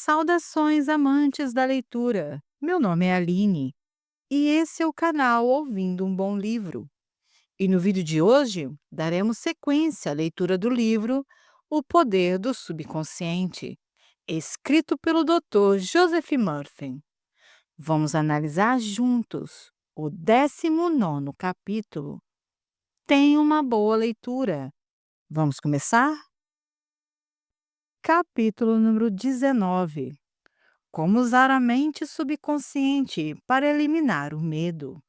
Saudações, amantes da leitura! Meu nome é Aline e esse é o canal Ouvindo um Bom Livro. E no vídeo de hoje daremos sequência à leitura do livro O Poder do Subconsciente, escrito pelo Dr. Joseph Murphy. Vamos analisar juntos o 19º capítulo. Tenha uma boa leitura. Vamos começar? Capítulo número 19. Como usar a mente subconsciente para eliminar o medo.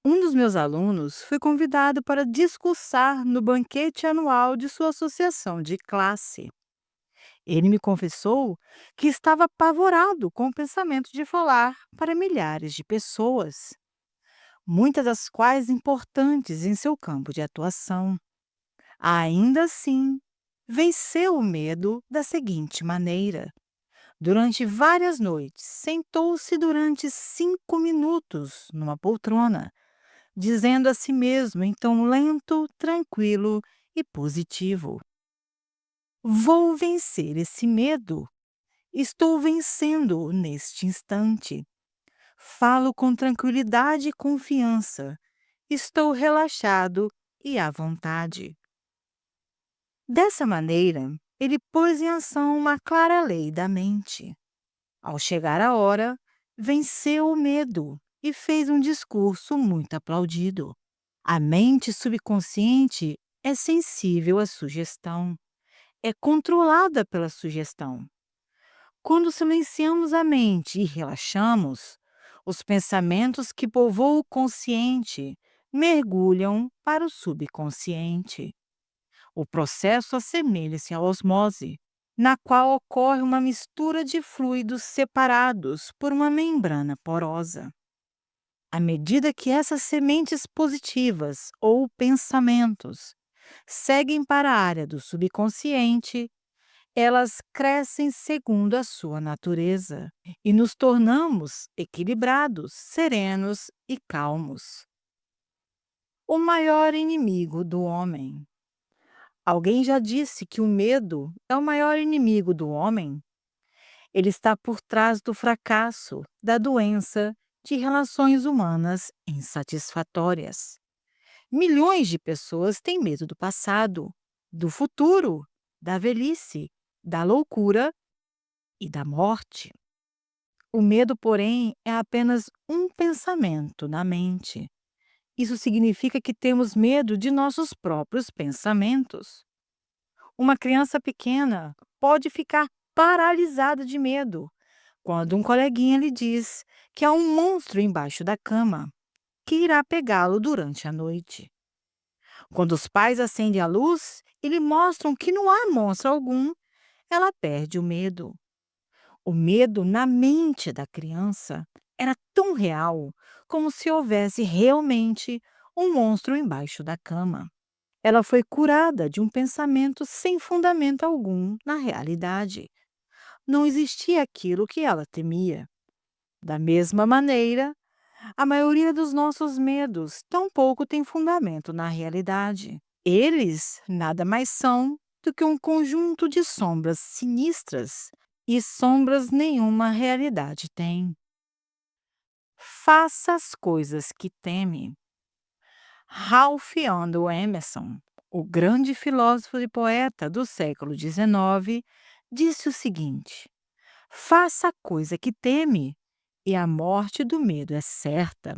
Um dos meus alunos foi convidado para discursar no banquete anual de sua associação de classe. Ele me confessou que estava apavorado com o pensamento de falar para milhares de pessoas, muitas das quais importantes em seu campo de atuação. Ainda assim, venceu o medo da seguinte maneira. Durante várias noites, sentou-se durante 5 minutos numa poltrona, dizendo a si mesmo em tom lento, tranquilo e positivo: Vou vencer esse medo. Estou vencendo-o neste instante. Falo com tranquilidade e confiança. Estou relaxado e à vontade. Dessa maneira, ele pôs em ação uma clara lei da mente. Ao chegar a hora, venceu o medo e fez um discurso muito aplaudido. A mente subconsciente é sensível à sugestão, é controlada pela sugestão. Quando silenciamos a mente e relaxamos, os pensamentos que povoam o consciente mergulham para o subconsciente. O processo assemelha-se à osmose, na qual ocorre uma mistura de fluidos separados por uma membrana porosa. À medida que essas sementes positivas ou pensamentos seguem para a área do subconsciente, elas crescem segundo a sua natureza e nos tornamos equilibrados, serenos e calmos. O maior inimigo do homem. Alguém já disse que o medo é o maior inimigo do homem? Ele está por trás do fracasso, da doença, de relações humanas insatisfatórias. Milhões de pessoas têm medo do passado, do futuro, da velhice, da loucura e da morte. O medo, porém, é apenas um pensamento na mente. Isso significa que temos medo de nossos próprios pensamentos. Uma criança pequena pode ficar paralisada de medo quando um coleguinha lhe diz que há um monstro embaixo da cama que irá pegá-lo durante a noite. Quando os pais acendem a luz e lhe mostram que não há monstro algum, ela perde o medo. O medo na mente da criança era tão real como se houvesse realmente um monstro embaixo da cama. Ela foi curada de um pensamento sem fundamento algum na realidade. Não existia aquilo que ela temia. Da mesma maneira, a maioria dos nossos medos tampouco tem fundamento na realidade. Eles nada mais são do que um conjunto de sombras sinistras, e sombras nenhuma realidade tem. Faça as coisas que teme. Ralph Waldo Emerson, o grande filósofo e poeta do século XIX, disse o seguinte: faça a coisa que teme, e a morte do medo é certa.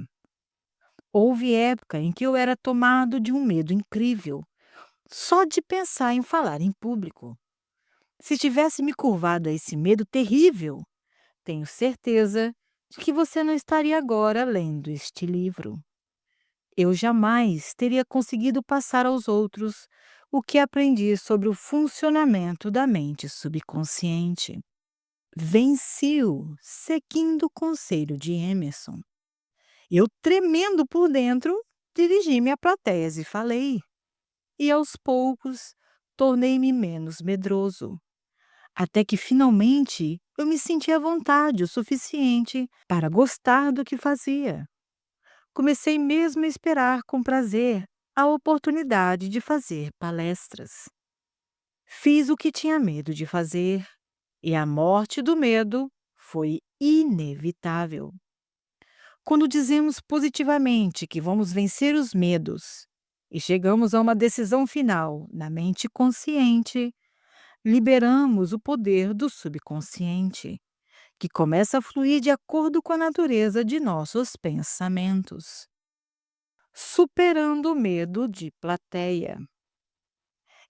Houve época em que eu era tomado de um medo incrível, só de pensar em falar em público. Se tivesse me curvado a esse medo terrível, tenho certeza de que você não estaria agora lendo este livro. Eu jamais teria conseguido passar aos outros o que aprendi sobre o funcionamento da mente subconsciente. Venci-o seguindo o conselho de Emerson. Eu, tremendo por dentro, dirigi-me à plateia e falei. E aos poucos, tornei-me menos medroso. Até que finalmente eu me senti à vontade o suficiente para gostar do que fazia. Comecei mesmo a esperar com prazer a oportunidade de fazer palestras. Fiz o que tinha medo de fazer, e a morte do medo foi inevitável. Quando dizemos positivamente que vamos vencer os medos e chegamos a uma decisão final na mente consciente, liberamos o poder do subconsciente, que começa a fluir de acordo com a natureza de nossos pensamentos. Superando o medo de plateia.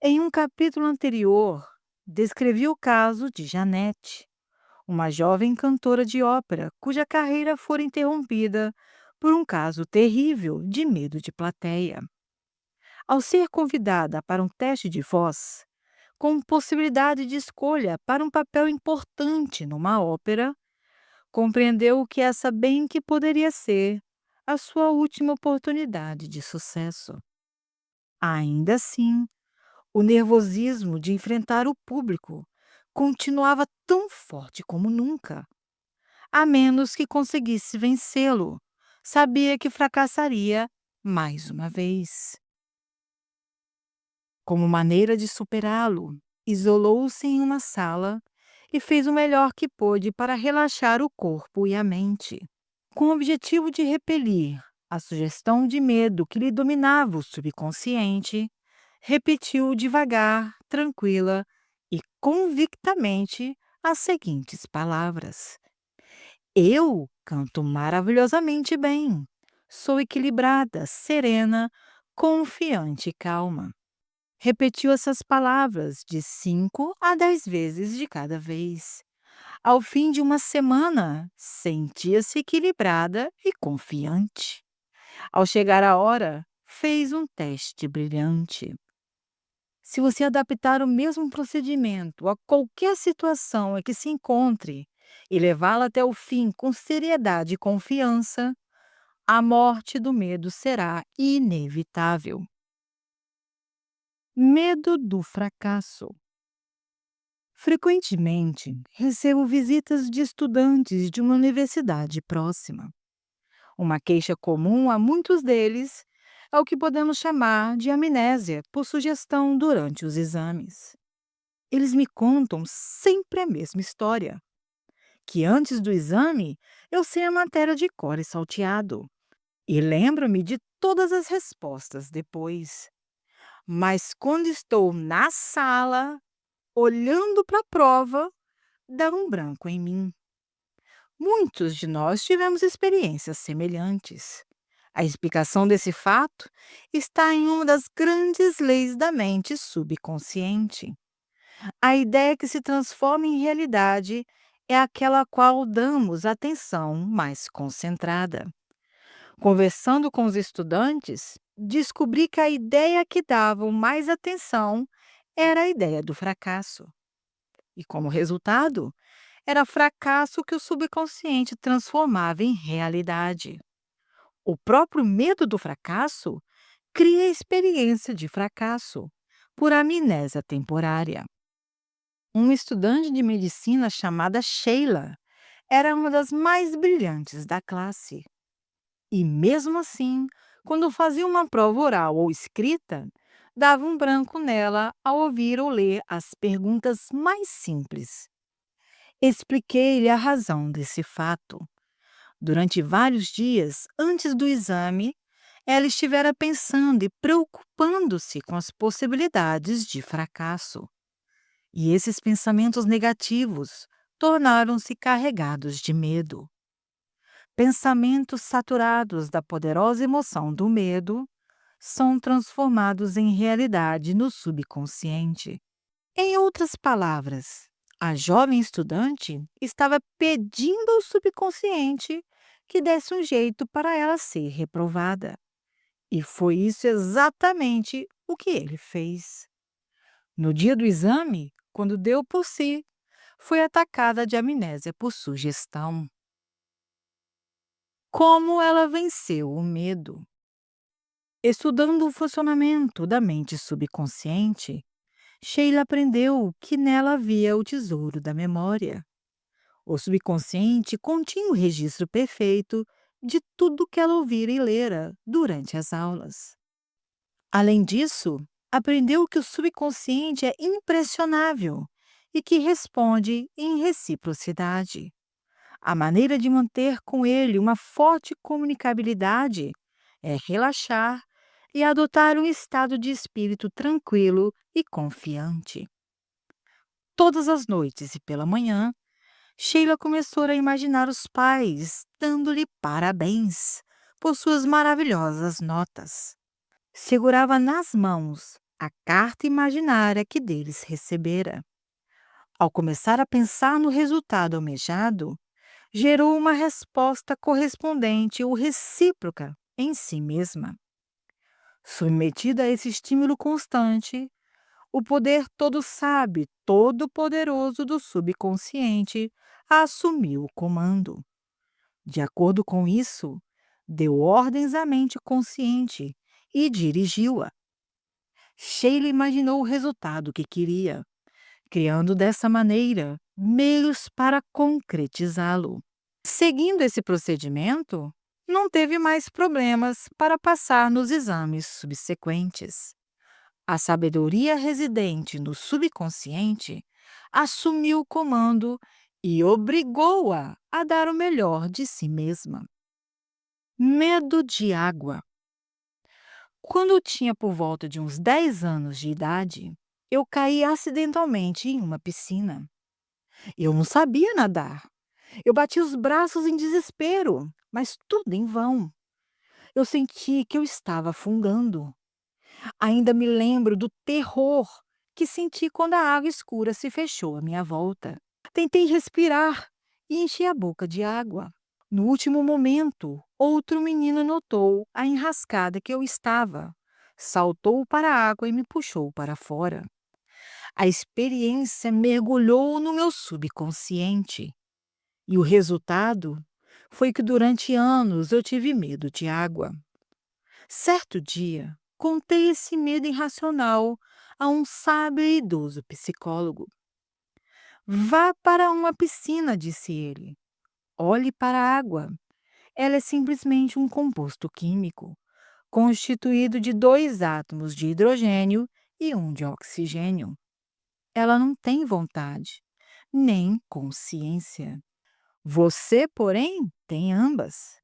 Em um capítulo anterior, descrevi o caso de Janete, uma jovem cantora de ópera cuja carreira fora interrompida por um caso terrível de medo de plateia. Ao ser convidada para um teste de voz, com possibilidade de escolha para um papel importante numa ópera, compreendeu que essa bem que poderia ser a sua última oportunidade de sucesso. Ainda assim, o nervosismo de enfrentar o público continuava tão forte como nunca. A menos que conseguisse vencê-lo, sabia que fracassaria mais uma vez. Como maneira de superá-lo, isolou-se em uma sala e fez o melhor que pôde para relaxar o corpo e a mente. Com o objetivo de repelir a sugestão de medo que lhe dominava o subconsciente, repetiu devagar, tranquila e convictamente as seguintes palavras: Eu canto maravilhosamente bem. Sou equilibrada, serena, confiante e calma. Repetiu essas palavras de 5 a 10 vezes de cada vez. Ao fim de uma semana, sentia-se equilibrada e confiante. Ao chegar a hora, fez um teste brilhante. Se você adaptar o mesmo procedimento a qualquer situação em que se encontre e levá-la até o fim com seriedade e confiança, a morte do medo será inevitável. Medo do fracasso. Frequentemente, recebo visitas de estudantes de uma universidade próxima. Uma queixa comum a muitos deles é o que podemos chamar de amnésia por sugestão durante os exames. Eles me contam sempre a mesma história, que antes do exame eu sei a matéria de cor e salteado e lembro-me de todas as respostas depois. Mas quando estou na sala, olhando para a prova, dá um branco em mim. Muitos de nós tivemos experiências semelhantes. A explicação desse fato está em uma das grandes leis da mente subconsciente. A ideia que se transforma em realidade é aquela a qual damos atenção mais concentrada. Conversando com os estudantes, descobri que a ideia que davam mais atenção era a ideia do fracasso. E, como resultado, era fracasso que o subconsciente transformava em realidade. O próprio medo do fracasso cria a experiência de fracasso, por amnésia temporária. Uma estudante de medicina chamada Sheila era uma das mais brilhantes da classe. E mesmo assim, quando fazia uma prova oral ou escrita, dava um branco nela ao ouvir ou ler as perguntas mais simples. Expliquei-lhe a razão desse fato. Durante vários dias antes do exame, ela estivera pensando e preocupando-se com as possibilidades de fracasso. E esses pensamentos negativos tornaram-se carregados de medo. Pensamentos saturados da poderosa emoção do medo são transformados em realidade no subconsciente. Em outras palavras, a jovem estudante estava pedindo ao subconsciente que desse um jeito para ela ser reprovada. E foi isso exatamente o que ele fez. No dia do exame, quando deu por si, foi atacada de amnésia por sugestão. Como ela venceu o medo? Estudando o funcionamento da mente subconsciente, Sheila aprendeu que nela havia o tesouro da memória. O subconsciente continha o registro perfeito de tudo que ela ouvira e lera durante as aulas. Além disso, aprendeu que o subconsciente é impressionável e que responde em reciprocidade. A maneira de manter com ele uma forte comunicabilidade é relaxar e adotar um estado de espírito tranquilo e confiante. Todas as noites e pela manhã, Sheila começou a imaginar os pais dando-lhe parabéns por suas maravilhosas notas. Segurava nas mãos a carta imaginária que deles recebera. Ao começar a pensar no resultado almejado, gerou uma resposta correspondente ou recíproca em si mesma. Submetida a esse estímulo constante, o poder todo-sabe, todo-poderoso do subconsciente assumiu o comando. De acordo com isso, deu ordens à mente consciente e dirigiu-a. Sheila imaginou o resultado que queria, criando dessa maneira meios para concretizá-lo. Seguindo esse procedimento, não teve mais problemas para passar nos exames subsequentes. A sabedoria residente no subconsciente assumiu o comando e obrigou-a a dar o melhor de si mesma. Medo de água. Quando eu tinha por volta de uns 10 anos de idade, eu caí acidentalmente em uma piscina. Eu não sabia nadar. Eu bati os braços em desespero, mas tudo em vão. Eu senti que eu estava afundando. Ainda me lembro do terror que senti quando a água escura se fechou à minha volta. Tentei respirar e enchi a boca de água. No último momento, outro menino notou a enrascada que eu estava. Saltou para a água e me puxou para fora. A experiência mergulhou no meu subconsciente. E o resultado foi que durante anos eu tive medo de água. Certo dia, contei esse medo irracional a um sábio e idoso psicólogo. Vá para uma piscina, disse ele. Olhe para a água. Ela é simplesmente um composto químico, constituído de dois átomos de hidrogênio e um de oxigênio. Ela não tem vontade, nem consciência. Você, porém, tem ambas.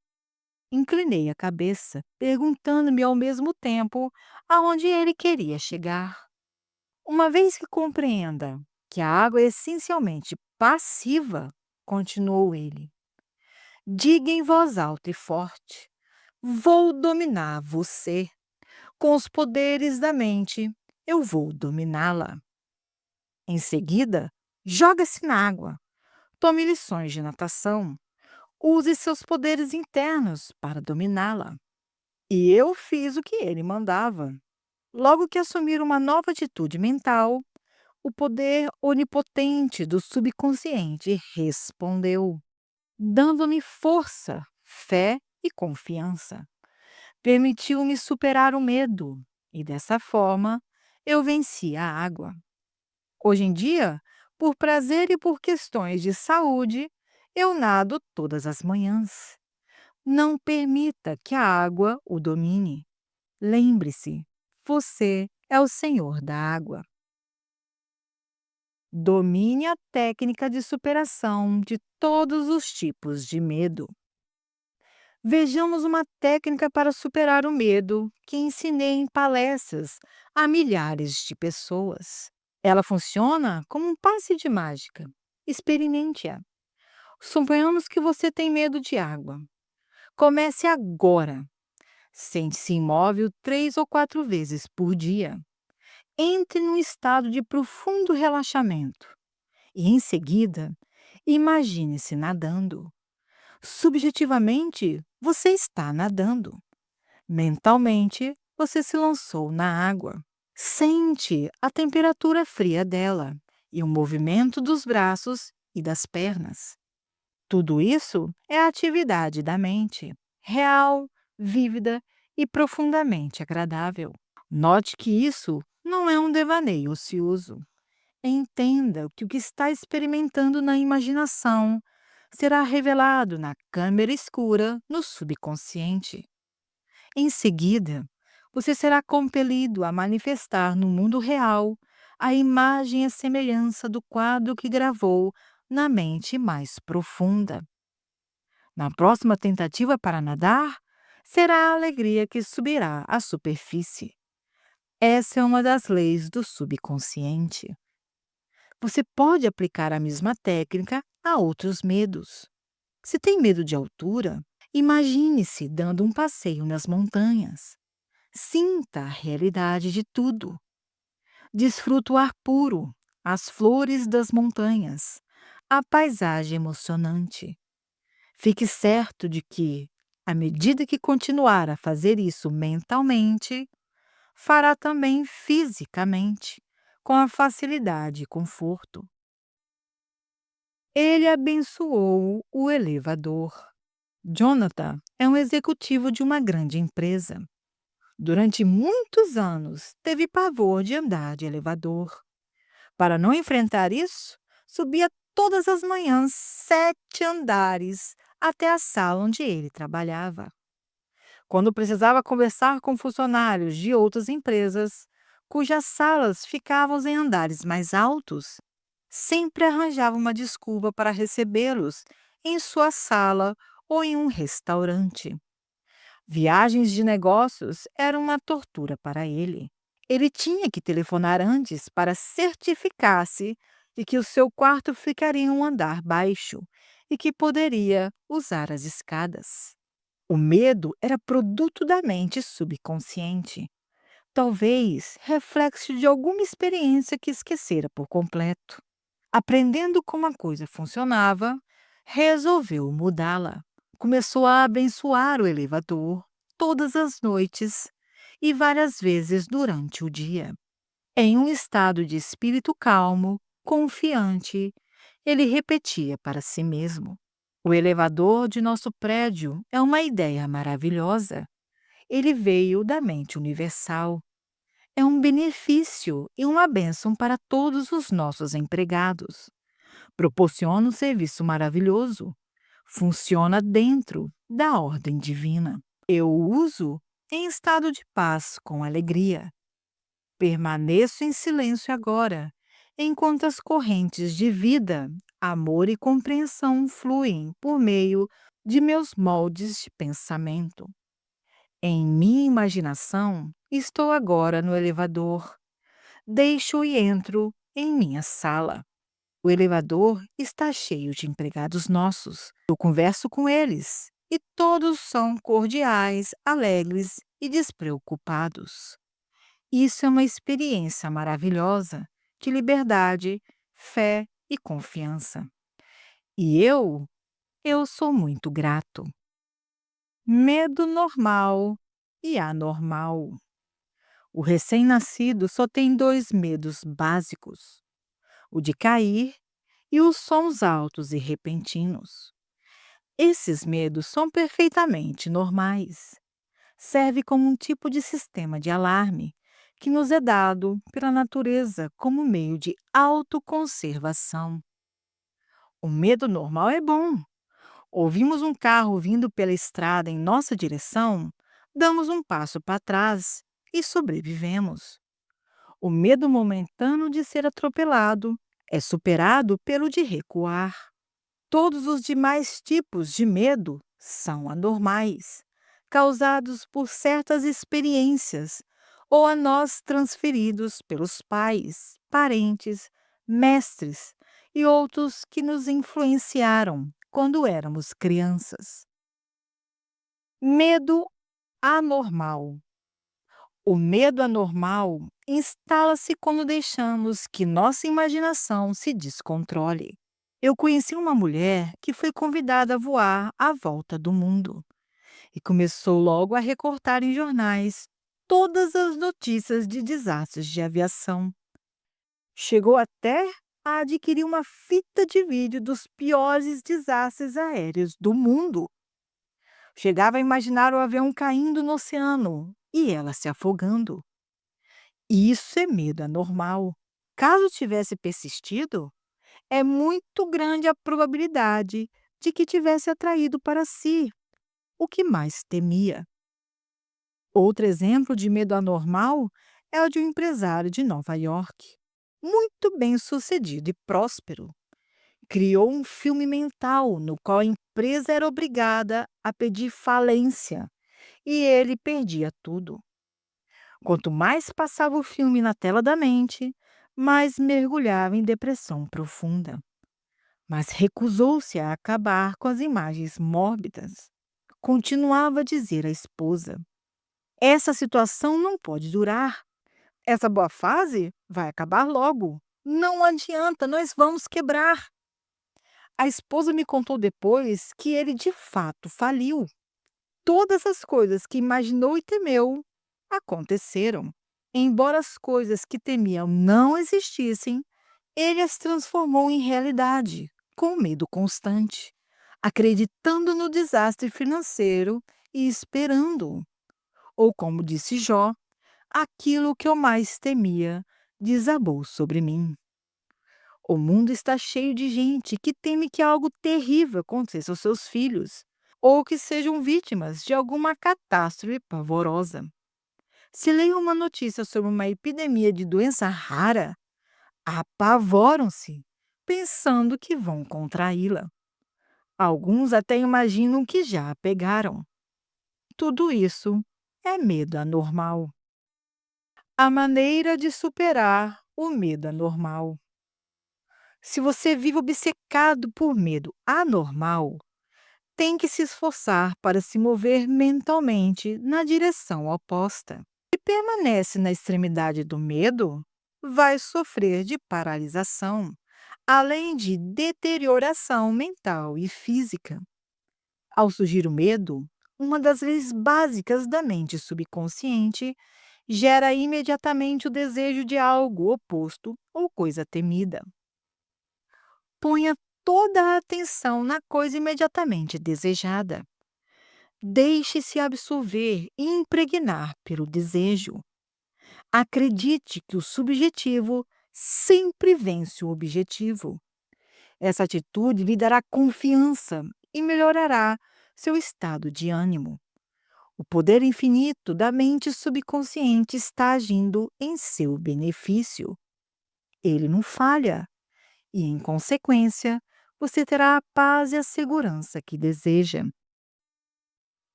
Inclinei a cabeça, perguntando-me ao mesmo tempo aonde ele queria chegar. Uma vez que compreenda que a água é essencialmente passiva, continuou ele, diga em voz alta e forte: vou dominar você. Com os poderes da mente, eu vou dominá-la. Em seguida, joga-se na água. Tome lições de natação. Use seus poderes internos para dominá-la. E eu fiz o que ele mandava. Logo que assumir uma nova atitude mental, o poder onipotente do subconsciente respondeu, dando-me força, fé e confiança. Permitiu-me superar o medo e, dessa forma, eu venci a água. Hoje em dia, por prazer e por questões de saúde, eu nado todas as manhãs. Não permita que a água o domine. Lembre-se, você é o senhor da água. Domine a técnica de superação de todos os tipos de medo. Vejamos uma técnica para superar o medo que ensinei em palestras a milhares de pessoas. Ela funciona como um passe de mágica. Experimente-a. Suponhamos que você tem medo de água. Comece agora. Sente-se imóvel 3 ou 4 vezes por dia. Entre num estado de profundo relaxamento e, em seguida, imagine-se nadando. Subjetivamente, você está nadando. Mentalmente, você se lançou na água. Sente a temperatura fria dela e o movimento dos braços e das pernas. Tudo isso é atividade da mente, real, vívida e profundamente agradável. Note que isso não é um devaneio ocioso. Entenda que o que está experimentando na imaginação será revelado na câmera escura no subconsciente. Em seguida, você será compelido a manifestar no mundo real A imagem é semelhança do quadro que gravou na mente mais profunda. Na próxima tentativa para nadar, será a alegria que subirá à superfície. Essa é uma das leis do subconsciente. Você pode aplicar a mesma técnica a outros medos. Se tem medo de altura, imagine-se dando um passeio nas montanhas. Sinta a realidade de tudo. Desfruta o ar puro, as flores das montanhas, a paisagem emocionante. Fique certo de que, à medida que continuar a fazer isso mentalmente, fará também fisicamente, com a facilidade e conforto. Ele abençoou o elevador. Jonathan é um executivo de uma grande empresa. Durante muitos anos, teve pavor de andar de elevador. Para não enfrentar isso, subia todas as manhãs 7 andares até a sala onde ele trabalhava. Quando precisava conversar com funcionários de outras empresas, cujas salas ficavam em andares mais altos, sempre arranjava uma desculpa para recebê-los em sua sala ou em um restaurante. Viagens de negócios eram uma tortura para ele. Ele tinha que telefonar antes para certificar-se de que o seu quarto ficaria em um andar baixo e que poderia usar as escadas. O medo era produto da mente subconsciente, talvez reflexo de alguma experiência que esquecera por completo. Aprendendo como a coisa funcionava, resolveu mudá-la. Começou a abençoar o elevador todas as noites e várias vezes durante o dia. Em um estado de espírito calmo, confiante, ele repetia para si mesmo: o elevador de nosso prédio é uma ideia maravilhosa. Ele veio da mente universal. É um benefício e uma bênção para todos os nossos empregados. Proporciona um serviço maravilhoso. Funciona dentro da ordem divina. Eu o uso em estado de paz com alegria. Permaneço em silêncio agora, enquanto as correntes de vida, amor e compreensão fluem por meio de meus moldes de pensamento. Em minha imaginação, estou agora no elevador. Deixo e entro em minha sala. O elevador está cheio de empregados nossos. Eu converso com eles e todos são cordiais, alegres e despreocupados. Isso é uma experiência maravilhosa de liberdade, fé e confiança. E eu sou muito grato. Medo normal e anormal. O recém-nascido só tem dois medos básicos: o de cair e os sons altos e repentinos. Esses medos são perfeitamente normais. Serve como um tipo de sistema de alarme que nos é dado pela natureza como meio de autoconservação. O medo normal é bom. Ouvimos um carro vindo pela estrada em nossa direção, damos um passo para trás e sobrevivemos. O medo momentâneo de ser atropelado é superado pelo de recuar. Todos os demais tipos de medo são anormais, causados por certas experiências ou a nós transferidos pelos pais, parentes, mestres e outros que nos influenciaram quando éramos crianças. Medo anormal. O medo anormal instala-se quando deixamos que nossa imaginação se descontrole. Eu conheci uma mulher que foi convidada a voar à volta do mundo e começou logo a recortar em jornais todas as notícias de desastres de aviação. Chegou até a adquirir uma fita de vídeo dos piores desastres aéreos do mundo. Chegava a imaginar o avião caindo no oceano e ela se afogando. Isso é medo anormal. Caso tivesse persistido, é muito grande a probabilidade de que tivesse atraído para si o que mais temia. Outro exemplo de medo anormal é o de um empresário de Nova York. muito bem-sucedido e próspero. Criou um filme mental no qual a empresa era obrigada a pedir falência e ele perdia tudo. Quanto mais passava o filme na tela da mente, mais mergulhava em depressão profunda. Mas recusou-se a acabar com as imagens mórbidas. Continuava a dizer à esposa: essa situação não pode durar. Essa boa fase vai acabar logo. Não adianta, nós vamos quebrar. A esposa me contou depois que ele de fato faliu. Todas as coisas que imaginou e temeu aconteceram. Embora as coisas que temiam não existissem, ele as transformou em realidade, com medo constante, acreditando no desastre financeiro e esperando. Ou, como disse Jó, aquilo que eu mais temia desabou sobre mim. O mundo está cheio de gente que teme que algo terrível aconteça aos seus filhos, ou que sejam vítimas de alguma catástrofe pavorosa. Se leem uma notícia sobre uma epidemia de doença rara, apavoram-se, pensando que vão contraí-la. Alguns até imaginam que já a pegaram. Tudo isso é medo anormal. A maneira de superar o medo anormal. Se você vive obcecado por medo anormal, tem que se esforçar para se mover mentalmente na direção oposta. Se permanece na extremidade do medo, vai sofrer de paralisação, além de deterioração mental e física. Ao surgir o medo, uma das leis básicas da mente subconsciente gera imediatamente o desejo de algo oposto ou coisa temida. Ponha toda a atenção na coisa imediatamente desejada. Deixe-se absorver e impregnar pelo desejo. Acredite que o subjetivo sempre vence o objetivo. Essa atitude lhe dará confiança e melhorará seu estado de ânimo. O poder infinito da mente subconsciente está agindo em seu benefício. Ele não falha e, em consequência, você terá a paz e a segurança que deseja.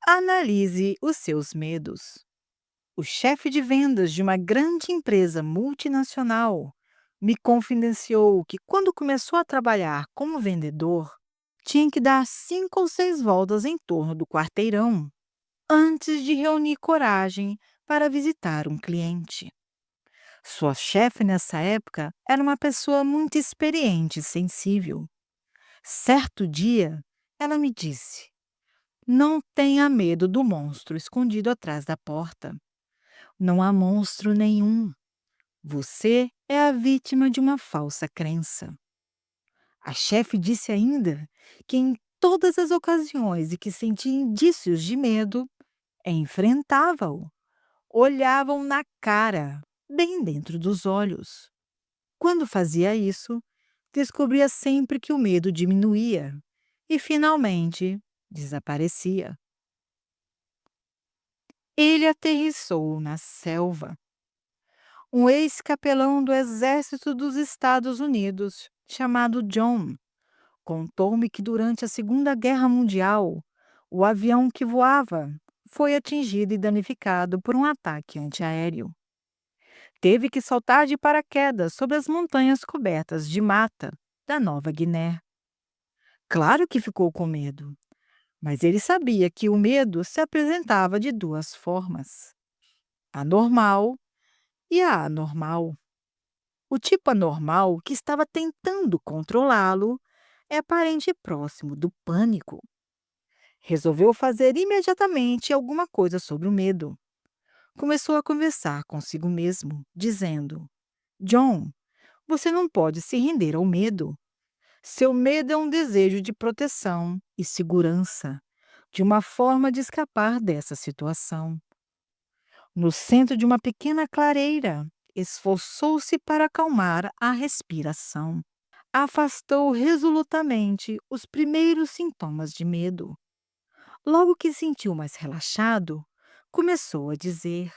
Analise os seus medos. O chefe de vendas de uma grande empresa multinacional me confidenciou que, quando começou a trabalhar como vendedor, tinha que dar 5 ou 6 voltas em torno do quarteirão antes de reunir coragem para visitar um cliente. Sua chefe nessa época era uma pessoa muito experiente e sensível. Certo dia, ela me disse: não tenha medo do monstro escondido atrás da porta. Não há monstro nenhum. Você é a vítima de uma falsa crença. A chefe disse ainda que, em todas as ocasiões em que sentia indícios de medo, enfrentava-o, olhavam na cara, bem dentro dos olhos. Quando fazia isso, descobria sempre que o medo diminuía e, finalmente, desaparecia. Ele aterrissou na selva. Um ex-capelão do Exército dos Estados Unidos, chamado John, contou-me que, durante a Segunda Guerra Mundial, o avião que voava foi atingido e danificado por um ataque antiaéreo. Teve que saltar de paraquedas sobre as montanhas cobertas de mata da Nova Guiné. Claro que ficou com medo, mas ele sabia que o medo se apresentava de duas formas: a normal e a anormal. O tipo anormal, que estava tentando controlá-lo, é parente próximo do pânico. Resolveu fazer imediatamente alguma coisa sobre o medo. Começou a conversar consigo mesmo, dizendo: John, você não pode se render ao medo. Seu medo é um desejo de proteção e segurança, de uma forma de escapar dessa situação. No centro de uma pequena clareira, esforçou-se para acalmar a respiração. Afastou resolutamente os primeiros sintomas de medo. Logo que sentiu mais relaxado, começou a dizer: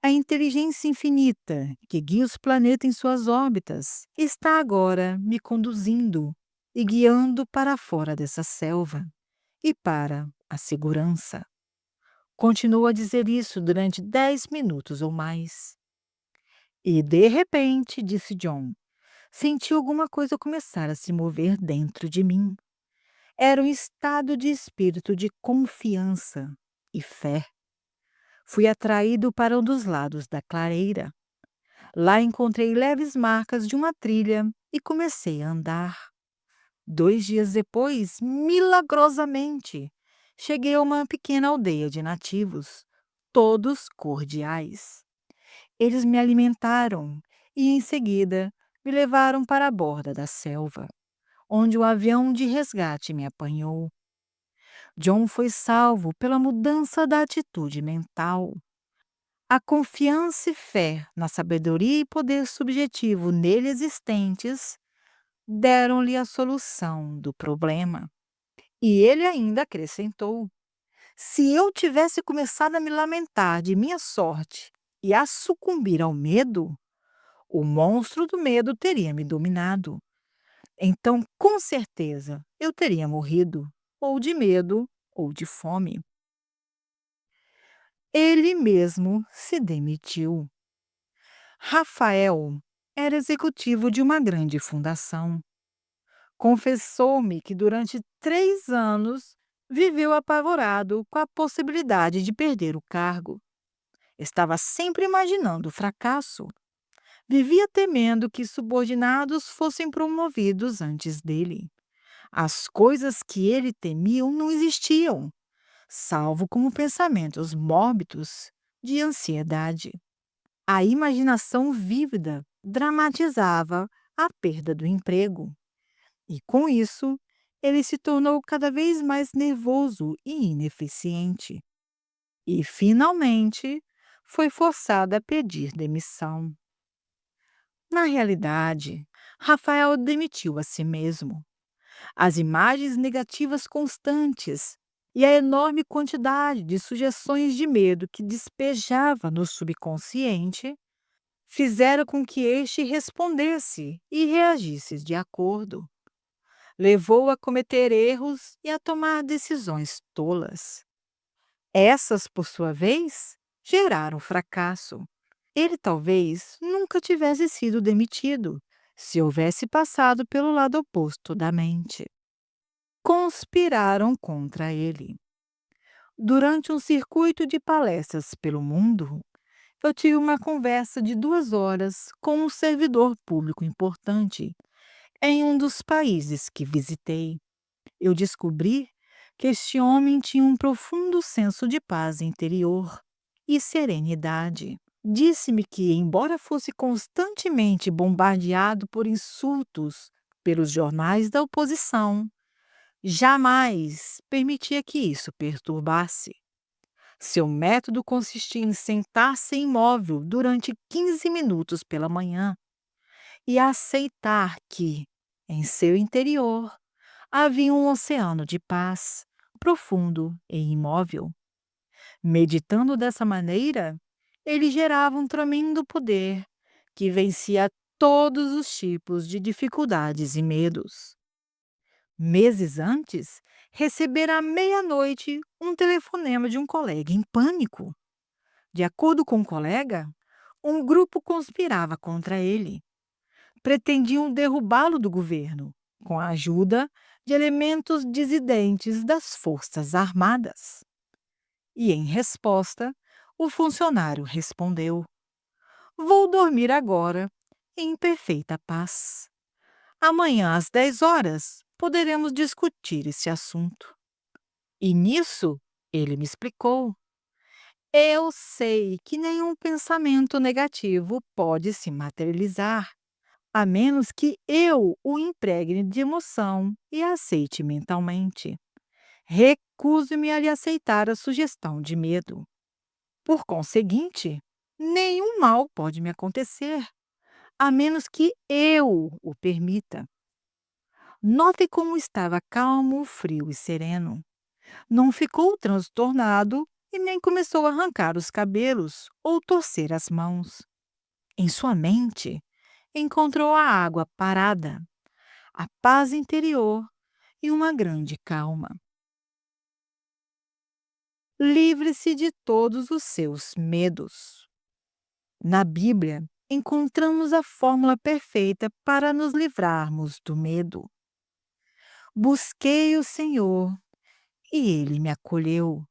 A inteligência infinita que guia os planetas em suas órbitas está agora me conduzindo e guiando para fora dessa selva e para a segurança. Continuou a dizer isso durante 10 minutos ou mais. E de repente, disse John, senti alguma coisa começar a se mover dentro de mim. Era um estado de espírito de confiança e fé. Fui atraído para um dos lados da clareira. Lá encontrei leves marcas de uma trilha e comecei a andar. 2 dias depois, milagrosamente, cheguei a uma pequena aldeia de nativos, todos cordiais. Eles me alimentaram e, em seguida, me levaram para a borda da selva, onde o avião de resgate me apanhou. John foi salvo pela mudança da atitude mental. A confiança e fé na sabedoria e poder subjetivo nele existentes deram-lhe a solução do problema. E ele ainda acrescentou: se eu tivesse começado a me lamentar de minha sorte e a sucumbir ao medo, o monstro do medo teria me dominado. Então, com certeza, eu teria morrido, ou de medo, ou de fome. Ele mesmo se demitiu. Rafael era executivo de uma grande fundação. Confessou-me que durante 3 anos viveu apavorado com a possibilidade de perder o cargo. Estava sempre imaginando o fracasso. Vivia temendo que subordinados fossem promovidos antes dele. As coisas que ele temia não existiam, salvo como pensamentos mórbidos de ansiedade. A imaginação vívida dramatizava a perda do emprego, e com isso, ele se tornou cada vez mais nervoso e ineficiente. E, finalmente, foi forçado a pedir demissão. Na realidade, Rafael demitiu a si mesmo. As imagens negativas constantes e a enorme quantidade de sugestões de medo que despejava no subconsciente fizeram com que este respondesse e reagisse de acordo. Levou a cometer erros e a tomar decisões tolas. Essas, por sua vez, geraram fracasso. Ele talvez nunca tivesse sido demitido se houvesse passado pelo lado oposto da mente. Conspiraram contra ele. Durante um circuito de palestras pelo mundo, eu tive uma conversa de 2 horas com um servidor público importante em um dos países que visitei. Eu descobri que este homem tinha um profundo senso de paz interior e serenidade. Disse-me que, embora fosse constantemente bombardeado por insultos pelos jornais da oposição, jamais permitia que isso perturbasse. Seu método consistia em sentar-se imóvel durante 15 minutos pela manhã e aceitar que, em seu interior, havia um oceano de paz, profundo e imóvel. Meditando dessa maneira, ele gerava um tremendo poder que vencia todos os tipos de dificuldades e medos. Meses antes, recebera à meia-noite um telefonema de um colega em pânico. De acordo com o colega, um grupo conspirava contra ele. Pretendiam derrubá-lo do governo, com a ajuda de elementos dissidentes das Forças Armadas. E, em resposta, o funcionário respondeu: vou dormir agora, em perfeita paz. Amanhã, às 10 horas, poderemos discutir esse assunto. E nisso, ele me explicou: eu sei que nenhum pensamento negativo pode se materializar, a menos que eu o impregne de emoção e aceite mentalmente. Recuso-me a lhe aceitar a sugestão de medo. Por conseguinte, nenhum mal pode me acontecer, a menos que eu o permita. Note como estava calmo, frio e sereno. Não ficou transtornado e nem começou a arrancar os cabelos ou torcer as mãos. Em sua mente, encontrou a água parada, a paz interior e uma grande calma. Livre-se de todos os seus medos. Na Bíblia, encontramos a fórmula perfeita para nos livrarmos do medo. Busquei o Senhor e ele me acolheu,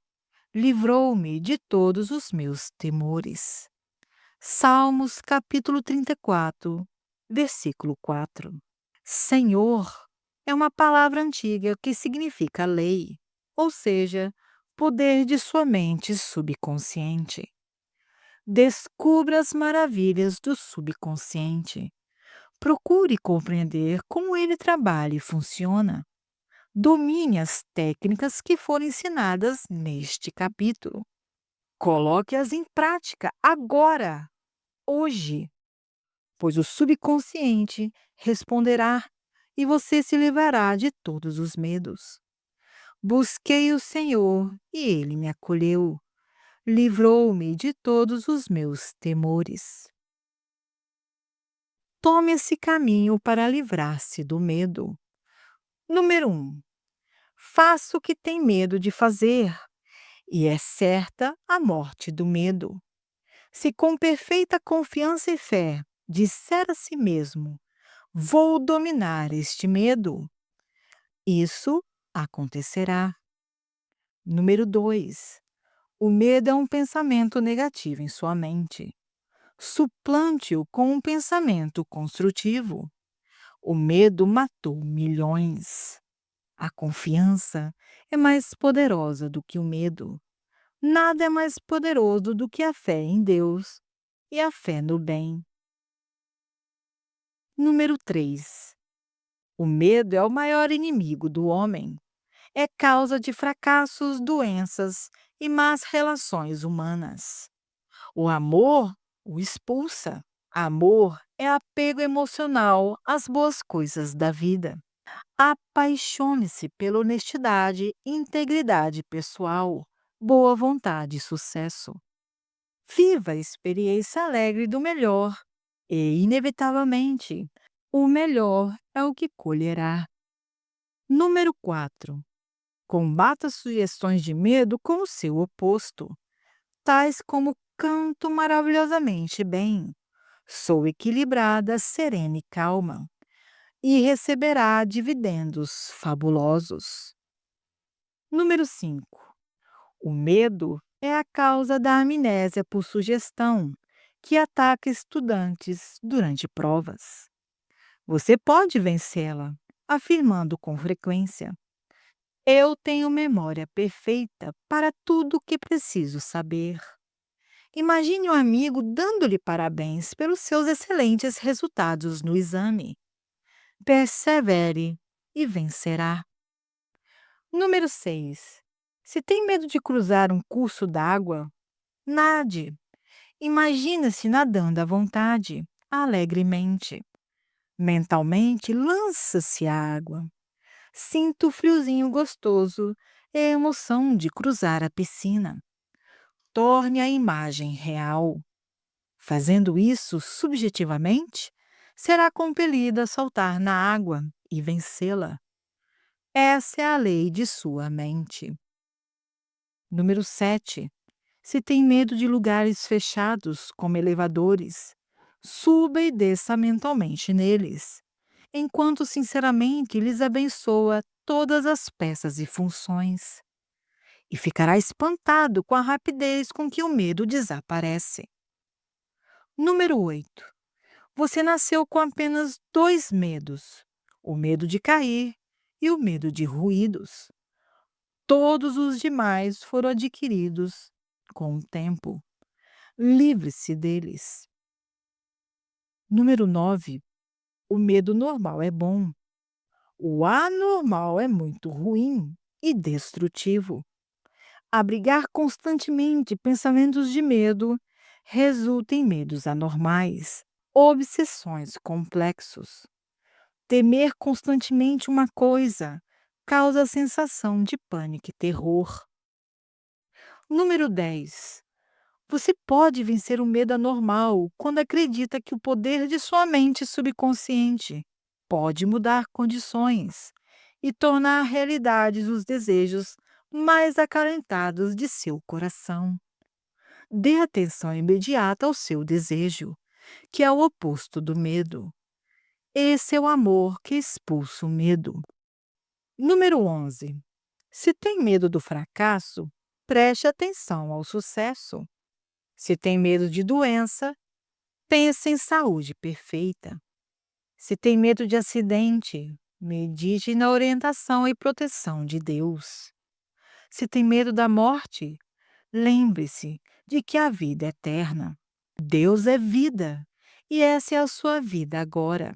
livrou-me de todos os meus temores. Salmos capítulo 34, versículo 4. Senhor é uma palavra antiga que significa lei, ou seja, poder de sua mente subconsciente. Descubra as maravilhas do subconsciente. Procure compreender como ele trabalha e funciona. Domine as técnicas que foram ensinadas neste capítulo. Coloque-as em prática agora, hoje, pois o subconsciente responderá e você se livrará de todos os medos. Busquei o Senhor e ele me acolheu, livrou-me de todos os meus temores. Tome esse caminho para livrar-se do medo. Número 1. Faça o que tem medo de fazer, e é certa a morte do medo. Se com perfeita confiança e fé disser a si mesmo: vou dominar este medo, isso acontecerá. Número 2. O medo é um pensamento negativo em sua mente. Suplante-o com um pensamento construtivo. O medo matou milhões. A confiança é mais poderosa do que o medo. Nada é mais poderoso do que a fé em Deus e a fé no bem. Número 3. O medo é o maior inimigo do homem. É causa de fracassos, doenças e más relações humanas. O amor o expulsa. Amor é apego emocional às boas coisas da vida. Apaixone-se pela honestidade, integridade pessoal, boa vontade e sucesso. Viva a experiência alegre do melhor e, inevitavelmente, o melhor é o que colherá. Número 4. Combata sugestões de medo com o seu oposto, tais como canto maravilhosamente bem, sou equilibrada, serena e calma, e receberá dividendos fabulosos. Número 5. O medo é a causa da amnésia por sugestão, que ataca estudantes durante provas. Você pode vencê-la, afirmando com frequência: eu tenho memória perfeita para tudo o que preciso saber. Imagine um amigo dando-lhe parabéns pelos seus excelentes resultados no exame. Persevere e vencerá. Número 6. Se tem medo de cruzar um curso d'água, nade. Imagina-se nadando à vontade, alegremente. Mentalmente, lança-se à água. Sinta o friozinho gostoso e a emoção de cruzar a piscina. Torne a imagem real. Fazendo isso subjetivamente, será compelida a saltar na água e vencê-la. Essa é a lei de sua mente. Número 7. Se tem medo de lugares fechados, como elevadores, suba e desça mentalmente neles, enquanto sinceramente lhes abençoa todas as peças e funções. E ficará espantado com a rapidez com que o medo desaparece. Número 8. Você nasceu com apenas dois medos: o medo de cair e o medo de ruídos. Todos os demais foram adquiridos com o tempo. Livre-se deles. Número 9. O medo normal é bom. O anormal é muito ruim e destrutivo. Abrigar constantemente pensamentos de medo resulta em medos anormais, obsessões complexos. Temer constantemente uma coisa causa a sensação de pânico e terror. Número 10. Você pode vencer o medo anormal quando acredita que o poder de sua mente subconsciente pode mudar condições e tornar realidades os desejos mais acalentados de seu coração. Dê atenção imediata ao seu desejo, que é o oposto do medo. Esse é o amor que expulsa o medo. Número 11. Se tem medo do fracasso, preste atenção ao sucesso. Se tem medo de doença, pense em saúde perfeita. Se tem medo de acidente, medite na orientação e proteção de Deus. Se tem medo da morte, lembre-se de que a vida é eterna. Deus é vida e essa é a sua vida agora.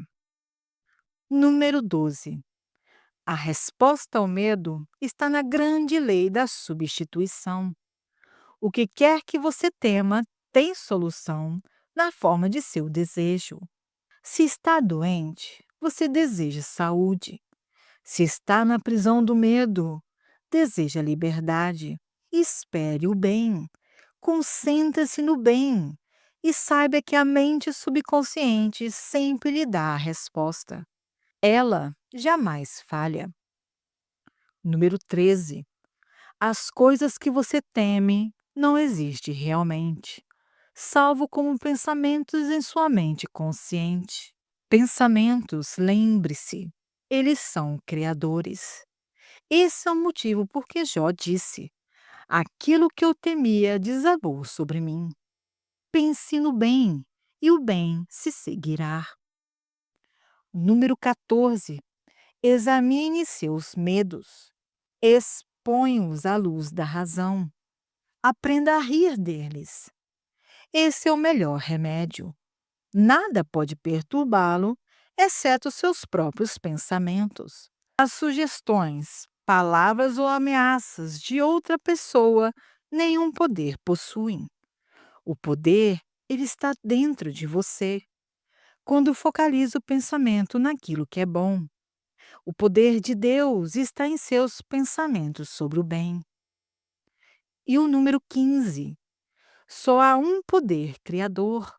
Número 12. A resposta ao medo está na grande lei da substituição. O que quer que você tema tem solução na forma de seu desejo. Se está doente, você deseja saúde. Se está na prisão do medo, deseja liberdade. Espere o bem. Concentre-se no bem. E saiba que a mente subconsciente sempre lhe dá a resposta. Ela jamais falha. Número 13. As coisas que você teme não existem realmente, salvo como pensamentos em sua mente consciente. Pensamentos, lembre-se, eles são criadores. Esse é o motivo por que Jó disse: aquilo que eu temia desabou sobre mim. Pense no bem, e o bem se seguirá. Número 14. Examine seus medos. Exponha-os à luz da razão. Aprenda a rir deles. Esse é o melhor remédio. Nada pode perturbá-lo, exceto seus próprios pensamentos. As sugestões, palavras ou ameaças de outra pessoa nenhum poder possuem. O poder, ele está dentro de você. Quando focaliza o pensamento naquilo que é bom, o poder de Deus está em seus pensamentos sobre o bem. E o número 15. Só há um poder criador,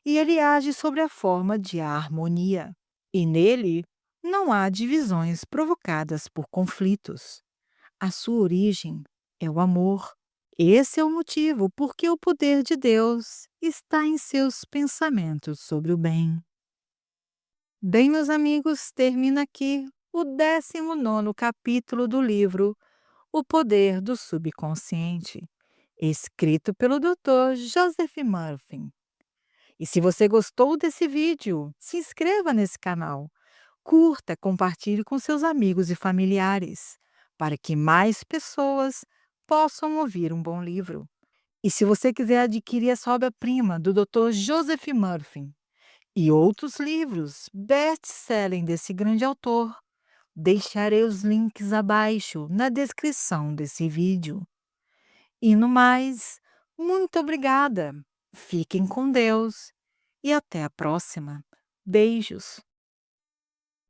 e ele age sobre a forma de harmonia. E nele não há divisões provocadas por conflitos. A sua origem é o amor. Esse é o motivo por que o poder de Deus está em seus pensamentos sobre o bem. Bem, meus amigos, termina aqui o 19º capítulo do livro O Poder do Subconsciente, escrito pelo Dr. Joseph Murphy. E se você gostou desse vídeo, se inscreva nesse canal, curta, compartilhe com seus amigos e familiares, para que mais pessoas possam ouvir um bom livro. E se você quiser adquirir essa obra-prima do Dr. Joseph Murphy e outros livros best-selling desse grande autor, deixarei os links abaixo na descrição desse vídeo. E no mais, muito obrigada. Fiquem com Deus e até a próxima. Beijos.